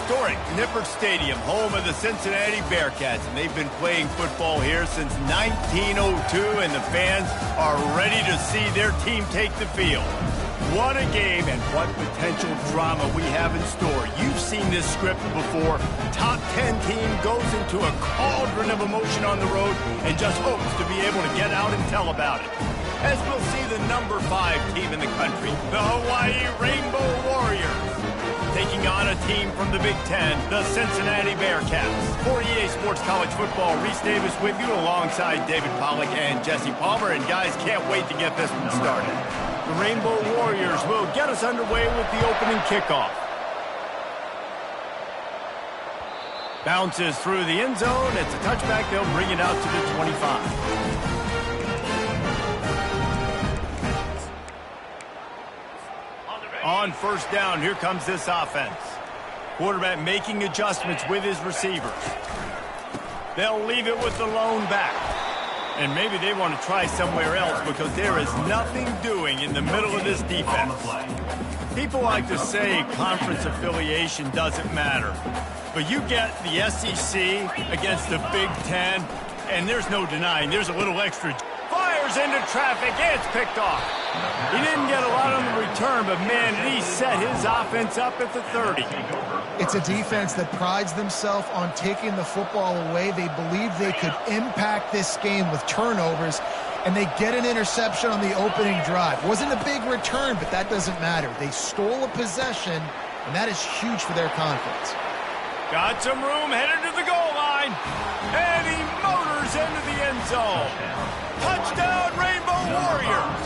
historic Nippert Stadium, home of the Cincinnati Bearcats, and they've been playing football here since 1902, and the fans are ready to see their team take the field. What a game, and what potential drama we have in store. You've seen this script before. Top 10 team goes into a cauldron of emotion on the road and just hopes to be able to get out and tell about it. As we'll see the number 5 team in the country, the Hawaii Rainbow Warriors, taking on a team from the Big Ten, the Cincinnati Bearcats. For EA Sports College Football, Reese Davis with you alongside David Pollack and Jesse Palmer. And guys, can't wait to get this one started. The Rainbow Warriors will get us underway with the opening kickoff. Bounces through the end zone. It's a touchback. They'll bring it out to the 25. On first down, here comes this offense. Quarterback making adjustments with his receivers. They'll leave it with the lone back. And maybe they want to try somewhere else because there is nothing doing in the middle of this defense. People like to say conference affiliation doesn't matter. But you get the SEC against the Big Ten, and there's no denying there's a little extra. Fires into traffic, it's picked off. He didn't get a lot on the return, but man, he set his offense up at the 30. It's a defense that prides themselves on taking the football away. They believe they could impact this game with turnovers, and they get an interception on the opening drive. Wasn't a big return, but that doesn't matter. They stole a possession, and that is huge for their confidence. Got some room, headed to the goal line, and he motors into the end zone. Touchdown, Rainbow Warriors.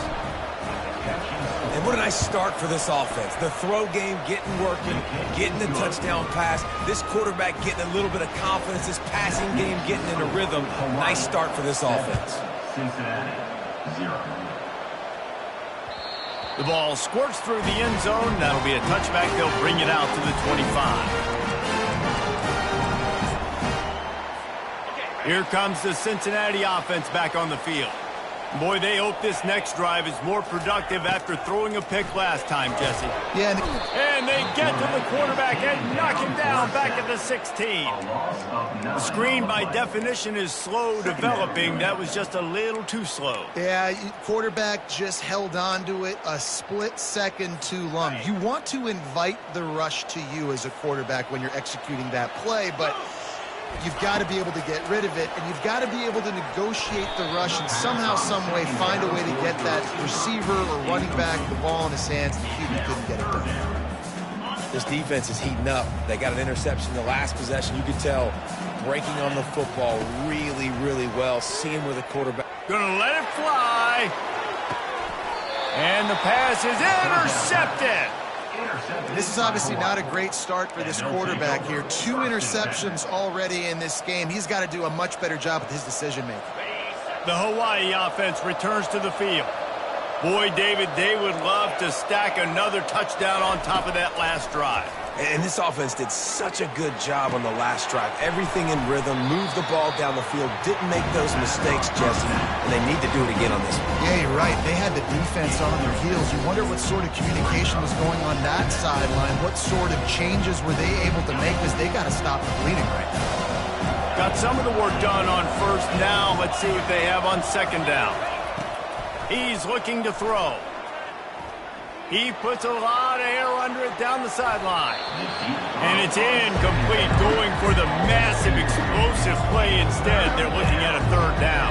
And what a nice start for this offense. The throw game getting working, getting the touchdown pass. This quarterback getting a little bit of confidence. This passing game getting in a rhythm. Nice start for this offense. Cincinnati, 0. The ball squirts through the end zone. That'll be a touchback. They'll bring it out to the 25. Here comes the Cincinnati offense back on the field. Boy, they hope this next drive is more productive after throwing a pick last time, Jesse. Yeah. And they get to the quarterback and knock him down back at the 16. The screen, by definition, is slow developing. That was just a little too slow. Yeah, quarterback just held on to it a split second too long. You want to invite the rush to you as a quarterback when you're executing that play, but you've got to be able to get rid of it, and you've got to be able to negotiate the rush and somehow, some way find a way to get that receiver or running back the ball in his hands, and the QB couldn't get it done. This defense is heating up. They got an interception the last possession. You could tell breaking on the football really, really well, seeing where the quarterback. Gonna let it fly. And the pass is intercepted. This is obviously not a great start for this quarterback here. 2 interceptions already in this game. He's got to do a much better job with his decision-making. The Hawaii offense returns to the field. Boy, David, they would love to stack another touchdown on top of that last drive. And this offense did such a good job on the last drive. Everything in rhythm, moved the ball down the field, didn't make those mistakes, Jesse, and they need to do it again on this one. Yeah, you're right. They had the defense on their heels. You wonder what sort of communication was going on that sideline. What sort of changes were they able to make, because they got to stop the bleeding right now. Got some of the work done on first. Now let's see what they have on second down. He's looking to throw. He puts a lot of air under it down the sideline. And it's incomplete, going for the massive explosive play instead. They're looking at a third down.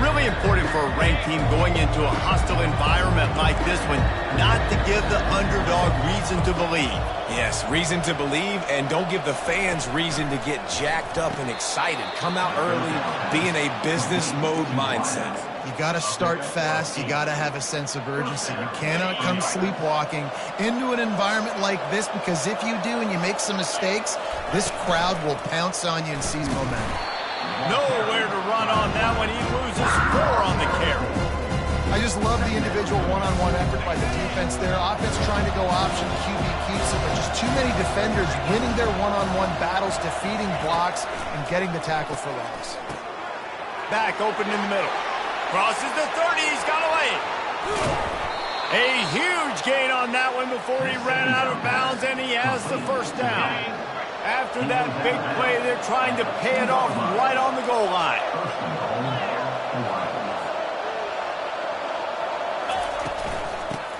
Really important for a ranked team going into a hostile environment like this one, not to give the underdog reason to believe. Yes, reason to believe, and don't give the fans reason to get jacked up and excited. Come out early, be in a business mode mindset. You got to start fast. You got to have a sense of urgency. You cannot come sleepwalking into an environment like this, because if you do and you make some mistakes, this crowd will pounce on you and seize momentum. Nowhere to run on that one. He loses 4 on the carry. I just love the individual one-on-one effort by the defense there. Offense trying to go option, QB keeps it, but just too many defenders winning their one-on-one battles, defeating blocks, and getting the tackle for loss. Back open in the middle. Crosses the 30. He's got away. A huge gain on that one before he ran out of bounds, and he has the first down. after that big play, they're trying to pay it off right on the goal line.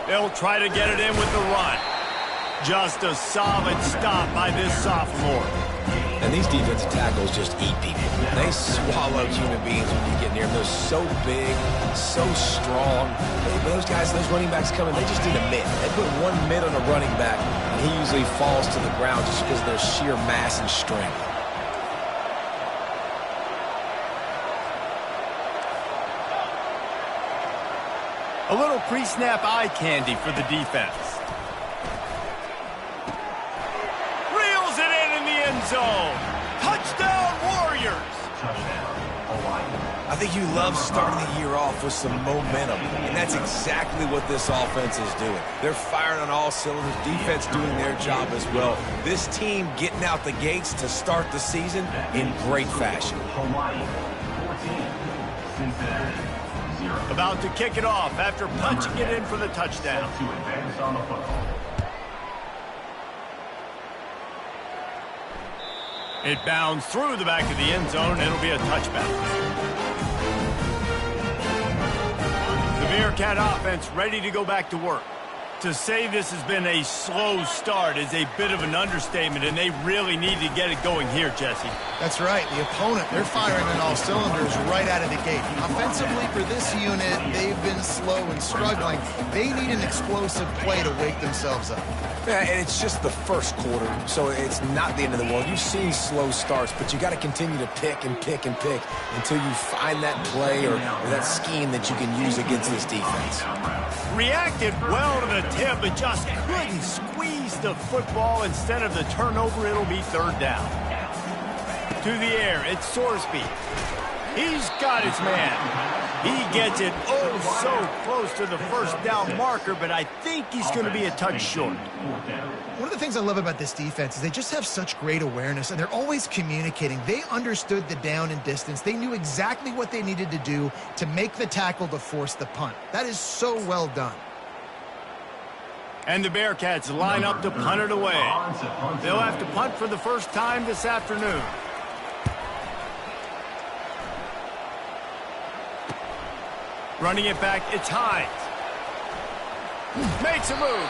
They'll try to get it in with the run. Just a solid stop by this sophomore. And these defensive tackles just eat people. They swallow human beings when you get near them. They're so big, so strong. Those guys, those running backs coming, they just need a mid. They put one mid on a running back, and he usually falls to the ground just because of their sheer mass and strength. A little pre-snap eye candy for the defense. Reels it in the end zone. Touchdown, Warriors. I think you love starting the year off with some momentum, and that's exactly what this offense is doing. They're firing on all cylinders, defense doing their job as well. This team getting out the gates to start the season in great fashion. Cincinnati. About to kick it off after punching it in for the touchdown. To advance on the football. It bounds through the back of the end zone, and it'll be a touchback. The Bearcat offense ready to go back to work. To say this has been a slow start is a bit of an understatement, and they really need to get it going here, Jesse. That's right. The opponent, they're firing on all cylinders right out of the gate. Offensively, for this unit, they've been slow and struggling. They need an explosive play to wake themselves up. Yeah, and it's just the first quarter, so it's not the end of the world. You've seen slow starts, but you got to continue to pick and pick and pick until you find that play or that scheme that you can use against this defense. Reacted well to the tip, but just couldn't squeeze the football. Instead of the turnover, it'll be third down. To the air, it's Sorsby. He's got his man. He gets it oh so close to the first down marker, but I think he's going to be a touch short. One of the things I love about this defense is they just have such great awareness, and they're always communicating. They understood the down and distance. They knew exactly what they needed to do to make the tackle to force the punt. That is so well done. And the Bearcats line up to punt it away. They'll have to punt for the first time this afternoon. Running it back, it's Hines. Makes a move.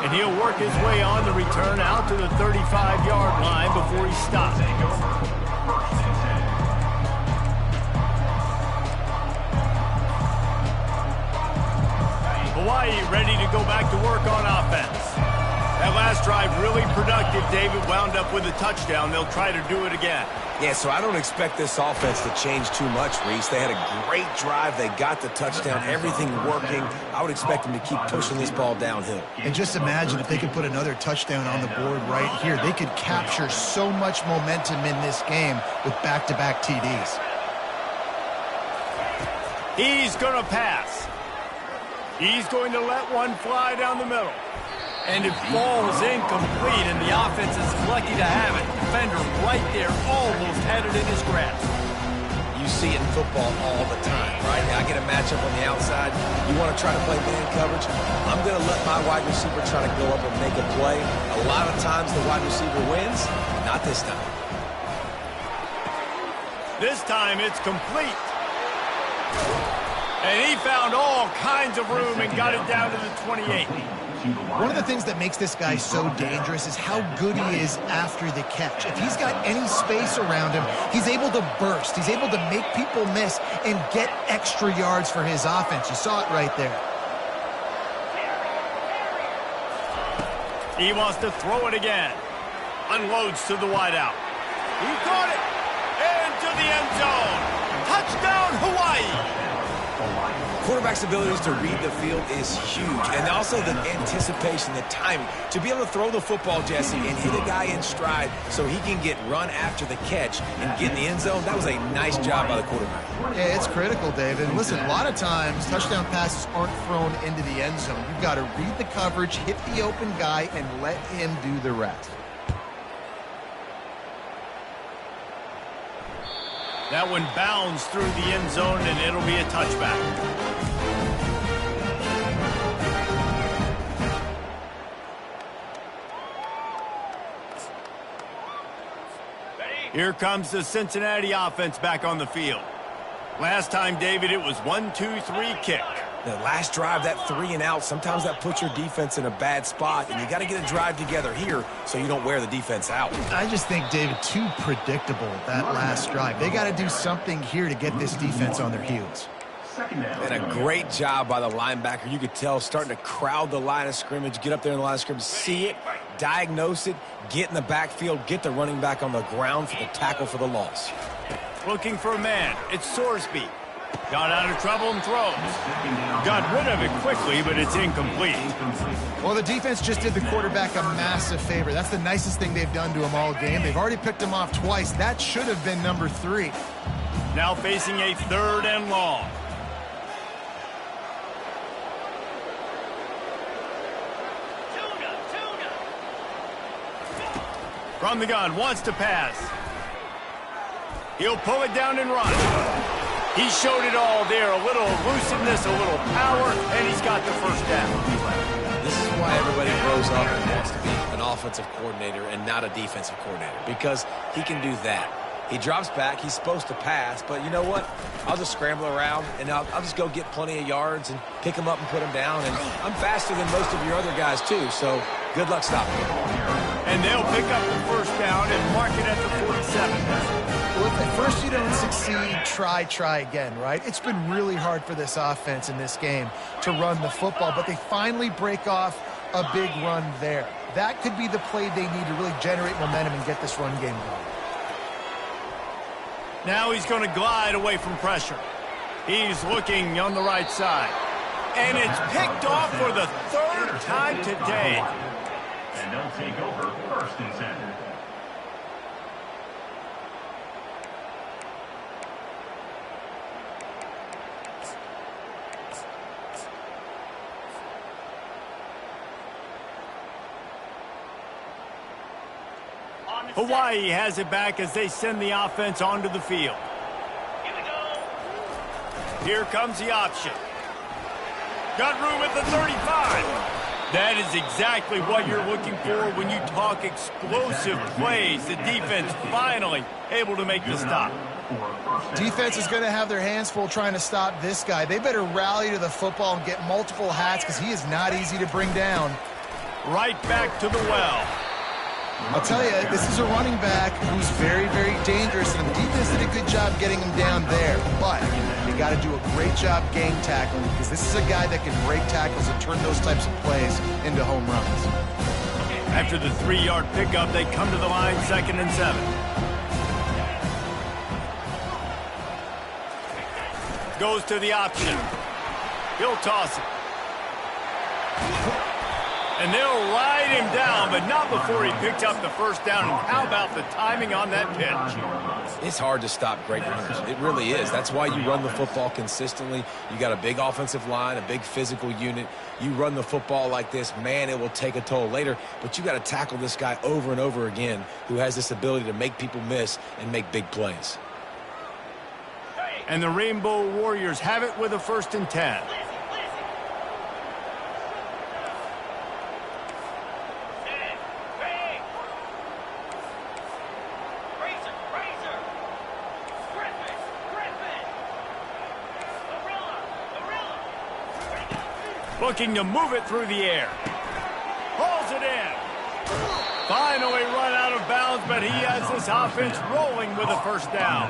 And he'll work his way on the return out to the 35-yard line before he stops. Hawaii ready to go back to work on offense. That last drive really productive. David wound up with a touchdown. They'll try to do it again. Yeah, so I don't expect this offense to change too much, Reese. They had a great drive. They got the touchdown, everything working. I would expect them to keep pushing this ball downhill. And just imagine if they could put another touchdown on the board right here. They could capture so much momentum in this game with back-to-back TDs. He's going to pass. He's going to let one fly down the middle. And it falls incomplete, and the offense is lucky to have it. Defender right there, almost had it in his grasp. You see it in football all the time, right? I get a matchup on the outside. You want to try to play man coverage? I'm going to let my wide receiver try to go up and make a play. A lot of times the wide receiver wins. Not this time. This time it's complete. And he found all kinds of room and got it down to the 28. One of the things that makes this guy so dangerous is how good he is after the catch. If he's got any space around him, he's able to burst. He's able to make people miss and get extra yards for his offense. You saw it right there. He wants to throw it again. Unloads to the wideout. He caught it. Into the end zone. Touchdown, Hawaii. Quarterback's abilities to read the field is huge, and also the anticipation, the timing. To be able to throw the football, Jesse, and hit a guy in stride so he can get run after the catch and get in the end zone, that was a nice job by the quarterback. Yeah, it's critical, David. Listen, a lot of times touchdown passes aren't thrown into the end zone. You've got to read the coverage, hit the open guy, and let him do the rest. That one bounds through the end zone, and it'll be a touchback. Here comes the Cincinnati offense back on the field. Last time, David, it was 1-2-3 kick. The last drive, that 3 and out, sometimes that puts your defense in a bad spot, and you got to get a drive together here so you don't wear the defense out. I just think, David, too predictable, that last drive. They got to do something here to get this defense on their heels. And a great job by the linebacker. You could tell starting to crowd the line of scrimmage, get up there in the line of scrimmage, see it, diagnose it, get in the backfield, get the running back on the ground for the tackle for the loss. Looking for a man. It's Sorsby. Got out of trouble and throws. Got rid of it quickly, but it's incomplete. Well, the defense just did the quarterback a massive favor. That's the nicest thing they've done to him all game. They've already picked him off twice. That should have been number 3. Now facing a 3rd and long. From the gun, wants to pass. He'll pull it down and run. He showed it all there. A little elusiveness, a little power, and he's got the first down. This is why everybody grows up and wants to be an offensive coordinator and not a defensive coordinator, because he can do that. He drops back. He's supposed to pass, but you know what? I'll just scramble around, and I'll just go get plenty of yards and pick him up and put him down. And I'm faster than most of your other guys, too, so good luck stopping me. And they'll pick up the first down and mark it at the 47. Well, if at first you don't succeed, try again, right? It's been really hard for this offense in this game to run the football, but they finally break off a big run there. That could be the play they need to really generate momentum and get this run game going. Now he's going to glide away from pressure. He's looking on the right side. And it's picked off for the 3rd time today. And they'll take over 1st and 10. Hawaii has it back as they send the offense onto the field. Here we go. Here comes the option. Got room at the 35. That is exactly what you're looking for when you talk explosive plays. The defense finally able to make the stop. Defense is going to have their hands full trying to stop this guy. They better rally to the football and get multiple hats because he is not easy to bring down. Right back to the well. I'll tell you, this is a running back who's very, very dangerous, and the defense did a good job getting him down there. But you got to do a great job game tackling because this is a guy that can break tackles and turn those types of plays into home runs. After the 3-yard pickup, they come to the line 2nd and 7. Goes to the option. He'll toss it. And they'll ride him down, but not before he picked up the first down. And how about the timing on that pitch? It's hard to stop great runners. It really is. That's why you run the football consistently. You got a big offensive line, a big physical unit. You run the football like this, man, it will take a toll later. But you got to tackle this guy over and over again who has this ability to make people miss and make big plays. And the Rainbow Warriors have it with a 1st and 10. Looking to move it through the air. Hauls it in. Finally run out of bounds, but he has this offense rolling with a first down.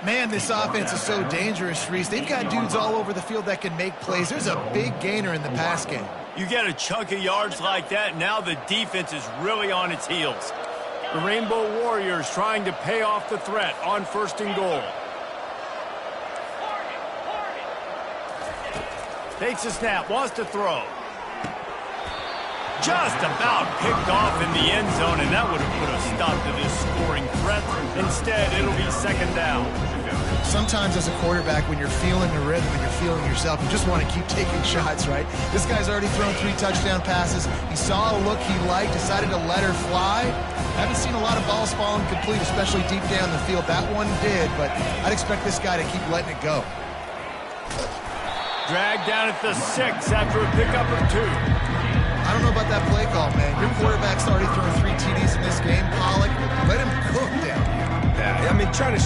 Man, this offense is so dangerous, Reese. They've got dudes all over the field that can make plays. There's a big gainer in the pass game. You get a chunk of yards like that, now the defense is really on its heels. The Rainbow Warriors trying to pay off the threat on 1st and goal. Takes a snap, wants to throw. Just about picked off in the end zone, and that would have put a stop to this scoring threat. Instead, it'll be 2nd down. Sometimes as a quarterback, when you're feeling the rhythm and you're feeling yourself, you just want to keep taking shots, right? This guy's already thrown 3 touchdown passes. He saw a look he liked, decided to let her fly. Haven't seen a lot of balls fall incomplete, especially deep down the field. That one did, but I'd expect this guy to keep letting it go. Dragged down at the 6 after a pickup of 2. I don't know about that play call, man. Your quarterback's already thrown 3 TDs in this game, Pollock. Let him cook down here.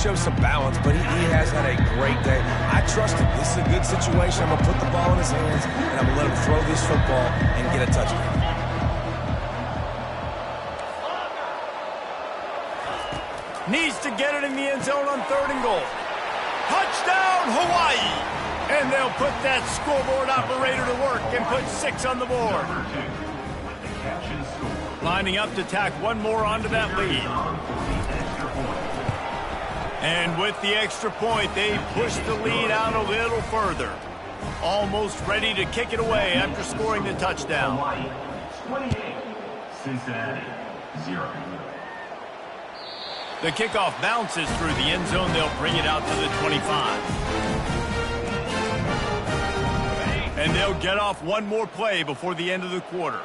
show some balance, but he has had a great day. I trust him. This is a good situation. I'm going to put the ball in his hands, and I'm going to let him throw this football and get a touchdown. Needs to get it in the end zone on 3rd and goal. Touchdown, Hawaii! And they'll put that scoreboard operator to work and put 6 on the board. Lining up to tack one more onto that lead. And with the extra point, they push the lead out a little further. Almost ready to kick it away after scoring the touchdown. 28, Cincinnati, 0. The kickoff bounces through the end zone. They'll bring it out to the 25. And they'll get off one more play before the end of the quarter.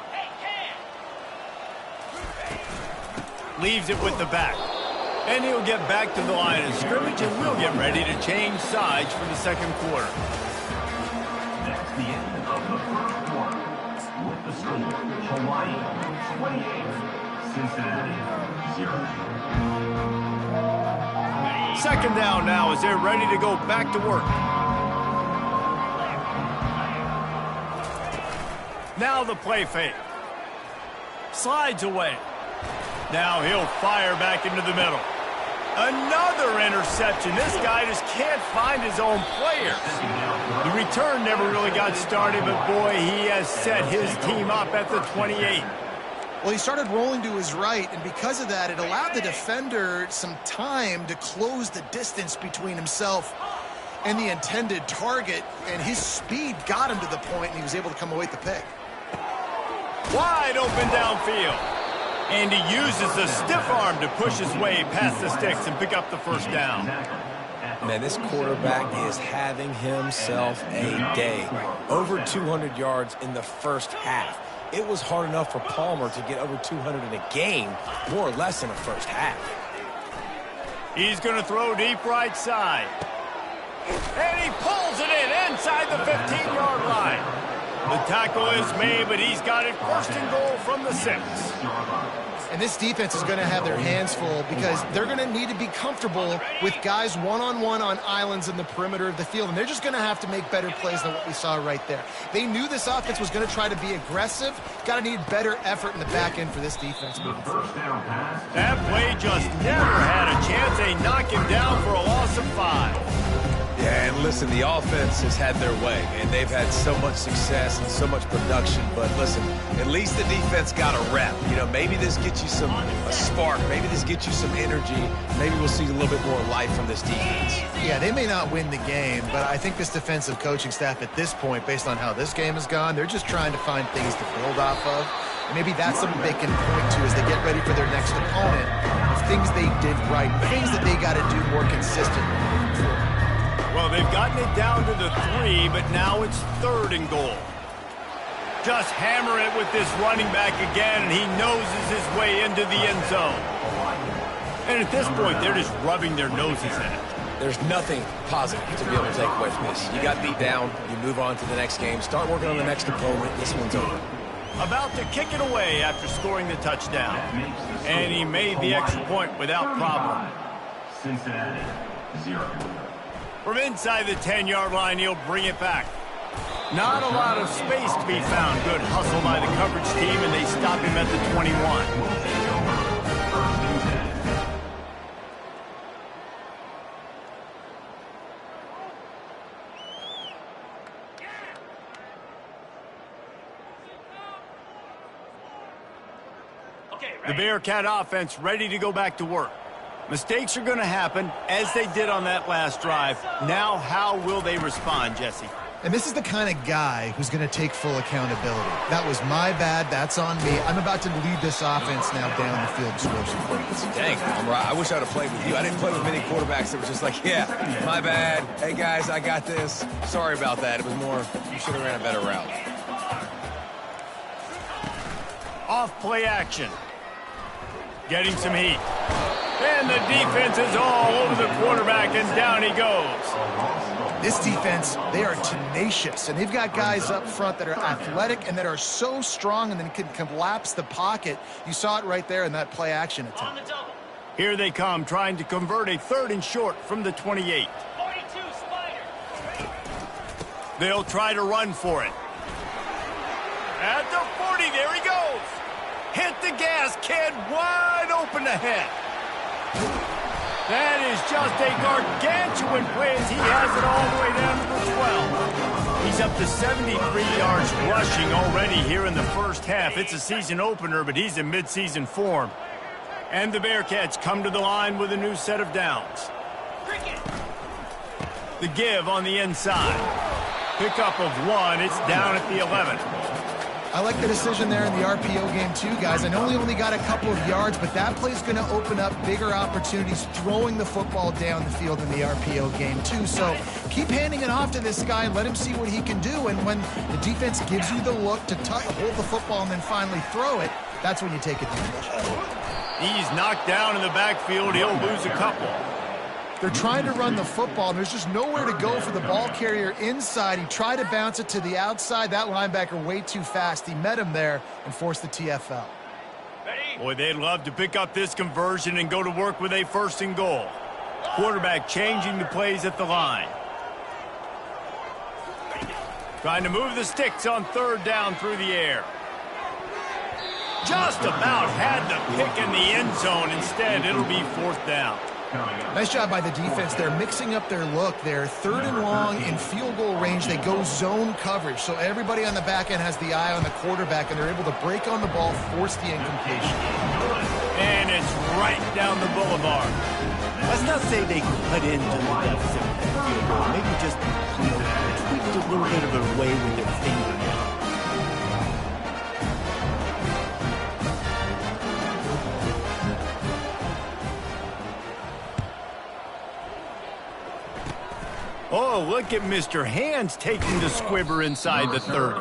Leaves it with the back. And he'll get back to the line of scrimmage, and we'll get ready to change sides for the second quarter. That's the end of the first quarter. With the score, Hawaii 28, Cincinnati 0. Second down now as they're ready to go back to work. Now the play fake. Slides away. Now he'll fire back into the middle. Another interception. This guy just can't find his own players. The return never really got started, but boy, he has set his team up at the 28. Well, he started rolling to his right, and because of that, it allowed the defender some time to close the distance between himself and the intended target, and his speed got him to the point, and he was able to come away with the pick. Wide open downfield. And he uses the stiff arm to push his way past the sticks and pick up the first down. Man, this quarterback is having himself a day. Over 200 yards in the first half. It was hard enough for Palmer to get over 200 in a game, more or less in the first half. He's going to throw deep right side. And he pulls it in inside the 15-yard line. The tackle is made, but he's got it 1st and goal from the 6. And this defense is going to have their hands full because they're going to need to be comfortable with guys one-on-one on islands in the perimeter of the field. And they're just going to have to make better plays than what we saw right there. They knew this offense was going to try to be aggressive. Got to need better effort in the back end for this defense moving forward. That play just never had a chance. They knock him down for a loss of 5. Yeah, and listen, the offense has had their way, and they've had so much success and so much production. But listen, at least the defense got a rep. You know, maybe this gets you a spark. Maybe this gets you some energy. Maybe we'll see a little bit more life from this defense. Yeah, they may not win the game, but I think this defensive coaching staff at this point, based on how this game has gone, they're just trying to find things to build off of. And maybe that's something they can point to as they get ready for their next opponent, of things they did right, things that they got to do more consistently. Well, they've gotten it down to the 3, but now it's 3rd and goal. Just hammer it with this running back again, and he noses his way into the end zone. And at this point, they're just rubbing their noses in it. There's nothing positive to be able to take away from this. You got beat down, you move on to the next game, start working on the next opponent. This one's over. About to kick it away after scoring the touchdown. And he made the extra point without problem. Cincinnati 0. From inside the 10-yard line, he'll bring it back. Not a lot of space to be found. Good hustle by the coverage team, and they stop him at the 21. The Bearcat offense ready to go back to work. Mistakes are going to happen, as they did on that last drive. Now, how will they respond, Jesse? And this is the kind of guy who's going to take full accountability. That was my bad. That's on me. I'm about to lead this offense now down the field and score some points. Dang, I wish I would have played with you. I didn't play with many quarterbacks that were just like, yeah, my bad. Hey, guys, I got this. Sorry about that. It was more, you should have ran a better route. Off play action. Getting some heat. And the defense is all over the quarterback, and down he goes. This defense, they are tenacious, and they've got guys up front that are athletic and that are so strong and then can collapse the pocket. You saw it right there in that play action attempt. Here they come, trying to convert a 3rd and short from the 28. 42, Spider. They'll try to run for it. At the 40, there he goes. Hit the gas, kid, wide open ahead. That is just a gargantuan play as he has it all the way down to the 12. He's up to 73 yards rushing already here in the first half. It's a season opener, but he's in midseason form. And the Bearcats come to the line with a new set of downs. The give on the inside. Pickup of 1. It's down at the 11. I like the decision there in the RPO game too, guys. I know he only got a couple of yards, but that play's going to open up bigger opportunities throwing the football down the field in the RPO game too. So keep handing it off to this guy and let him see what he can do. And when the defense gives you the look to hold the football and then finally throw it, that's when you take advantage. He's knocked down in the backfield. He'll lose a couple. They're trying to run the football, and there's just nowhere to go for the ball carrier inside. He tried to bounce it to the outside. That linebacker way too fast. He met him there and forced the TFL. Boy, they'd love to pick up this conversion and go to work with a 1st and goal. Quarterback changing the plays at the line. Trying to move the sticks on 3rd down through the air. Just about had the pick in the end zone. Instead, it'll be 4th down. Nice job by the defense. They're mixing up their look. They're 3rd and long in field goal range. They go zone coverage. So everybody on the back end has the eye on the quarterback, and they're able to break on the ball, force the incompletion. And it's right down the boulevard. Let's not say they cut into the deficit with that field goal. Maybe just, tweaked a little bit of a way with their fingernail. Oh, look at Mr. Hands taking the squibber inside the 30.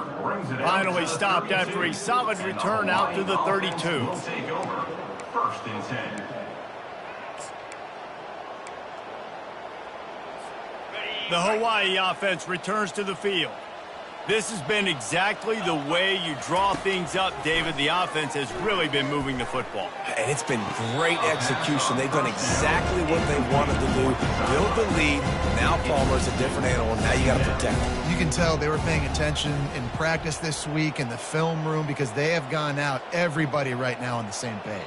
Finally stopped after a solid return out to the 32. Will take over. 1st and 10. The Hawaii offense returns to the field. This has been exactly the way you draw things up, David. The offense has really been moving the football. And it's been great execution. They've done exactly what they wanted to do. Build the lead. Now Palmer's a different animal. Now you got to protect him. You can tell they were paying attention in practice this week in the film room because they have gone out, everybody right now on the same page.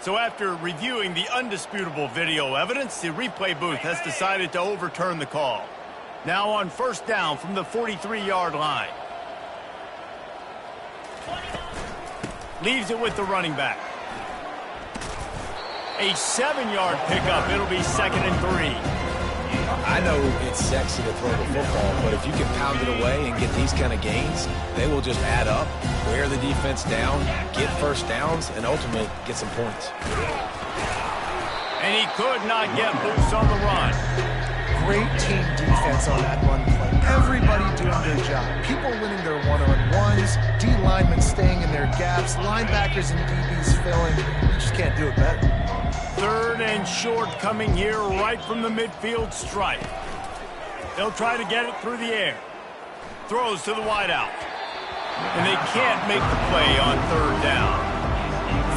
So after reviewing the undisputable video evidence, the replay booth has decided to overturn the call. Now on 1st down from the 43-yard line. Leaves it with the running back. A 7-yard pickup. It'll be 2nd and 3. I know it's sexy to throw the football, but if you can pound it away and get these kind of gains, they will just add up, wear the defense down, get 1st downs, and ultimately get some points. And he could not get loose on the run. Great team defense on that run play. Everybody doing their job. People winning their one-on-ones, D linemen staying in their gaps, linebackers and DBs filling. You just can't do it better. 3rd and short coming here right from the midfield stripe. They'll try to get it through the air. Throws to the wideout. And they can't make the play on 3rd down.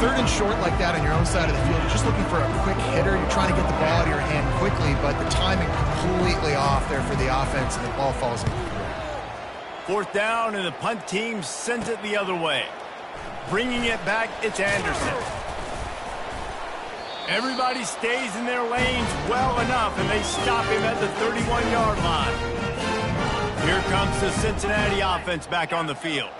3rd and short like that on your own side of the field, you're just looking for a quick hitter. You're trying to get the ball out of your hand quickly, but the timing completely off there for the offense, and the ball falls incomplete. 4th down, and the punt team sends it the other way. Bringing it back, it's Anderson. Everybody stays in their lanes well enough, and they stop him at the 31-yard line. Here comes the Cincinnati offense back on the field.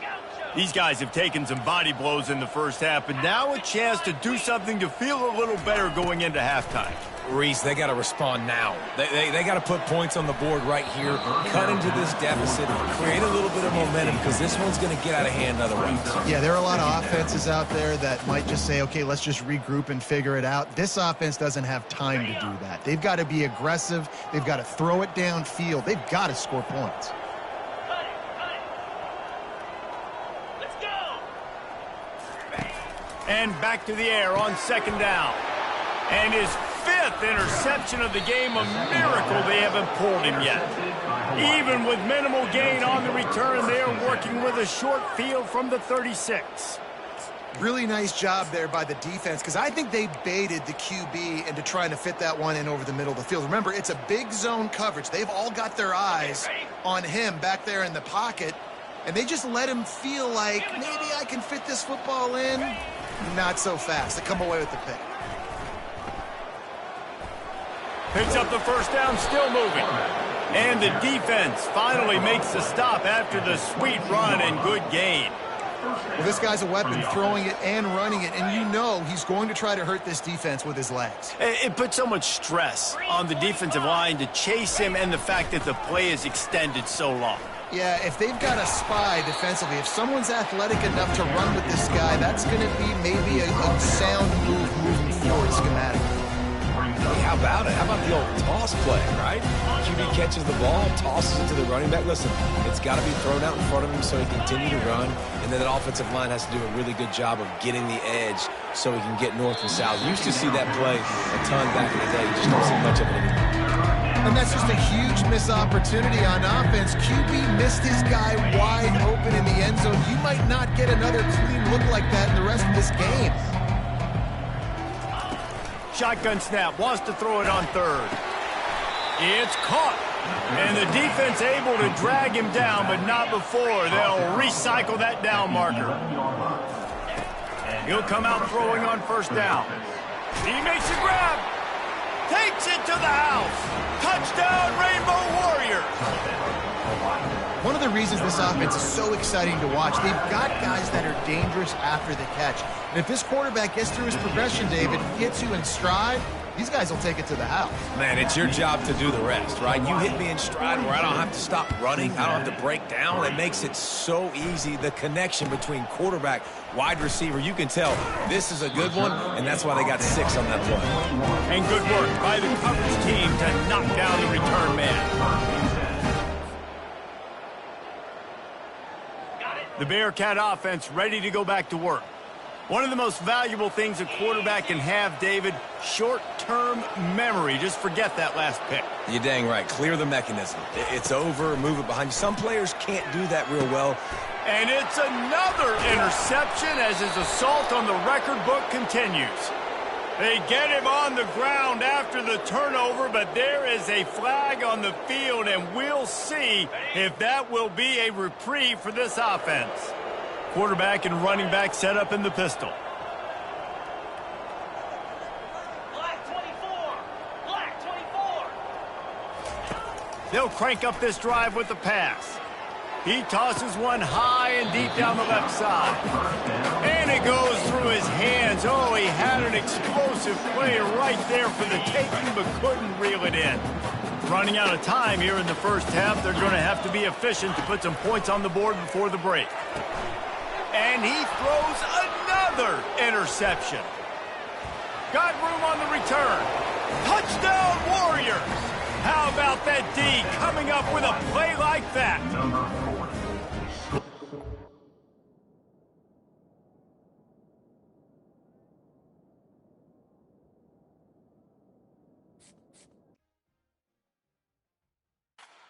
These guys have taken some body blows in the first half, but now a chance to do something to feel a little better going into halftime. Reese, they got to respond now. They got to put points on the board right here, cut into this deficit, create a little bit of momentum because this one's going to get out of hand otherwise. Yeah, there are a lot of offenses out there that might just say, okay, let's just regroup and figure it out. This offense doesn't have time to do that. They've got to be aggressive. They've got to throw it downfield. They've got to score points. And back to the air on 2nd down. And his 5th interception of the game, a miracle they haven't pulled him yet. Even with minimal gain on the return, they are working with a short field from the 36. Really nice job there by the defense, because I think they baited the QB into trying to fit that one in over the middle of the field. Remember, it's a big zone coverage. They've all got their eyes on him back there in the pocket, and they just let him feel like, maybe I can fit this football in. Not so fast. They come away with the pick. Picks up the first down, still moving. And the defense finally makes the stop after the sweet run and good gain. Well, this guy's a weapon, throwing it and running it, and you know he's going to try to hurt this defense with his legs. It puts so much stress on the defensive line to chase him, and the fact that the play is extended so long. Yeah, if they've got a spy defensively, if someone's athletic enough to run with this guy, that's going to be maybe a sound move moving forward schematically. Hey, how about it? How about the old toss play, right? QB catches the ball, tosses it to the running back. Listen, it's got to be thrown out in front of him so he can continue to run, and then that offensive line has to do a really good job of getting the edge so he can get north and south. You used to see that play a ton back in the day. You just don't see much of it anymore. And that's just a huge missed opportunity on offense. QB missed his guy wide open in the end zone. You might not get another clean look like that in the rest of this game. Shotgun snap, wants to throw it on third. It's caught. And the defense able to drag him down, but not before. They'll recycle that down marker. He'll come out throwing on first down. He makes a grab. Takes it to the house. Touchdown, Rainbow Warriors. One of the reasons this offense is so exciting to watch, they've got guys that are dangerous after the catch. And if this quarterback gets through his progression, David, hits you in stride, these guys will take it to the house. Man, it's your job to do the rest, right? You hit me in stride where I don't have to stop running. I don't have to break down. It makes it so easy. The connection between quarterback, wide receiver, you can tell this is a good one, and that's why they got 6 on that play. And good work by the coverage team to knock down the return man. The Bearcat offense ready to go back to work. One of the most valuable things a quarterback can have, David, short-term memory. Just forget that last pick. You're dang right. Clear the mechanism. It's over, move it behind you. Some players can't do that real well. And it's another interception as his assault on the record book continues. They get him on the ground after the turnover, but there is a flag on the field, and we'll see if that will be a reprieve for this offense. Quarterback and running back set up in the pistol. Black 24. Black 24. They'll crank up this drive with the pass. He tosses one high and deep down the left side. And it goes through his hands. Oh, he had an explosive play right there for the taking, but couldn't reel it in. Running out of time here in the first half. They're going to have to be efficient to put some points on the board before the break. And he throws another interception. Got room on the return. Touchdown, Warriors! How about that D coming up with a play like that?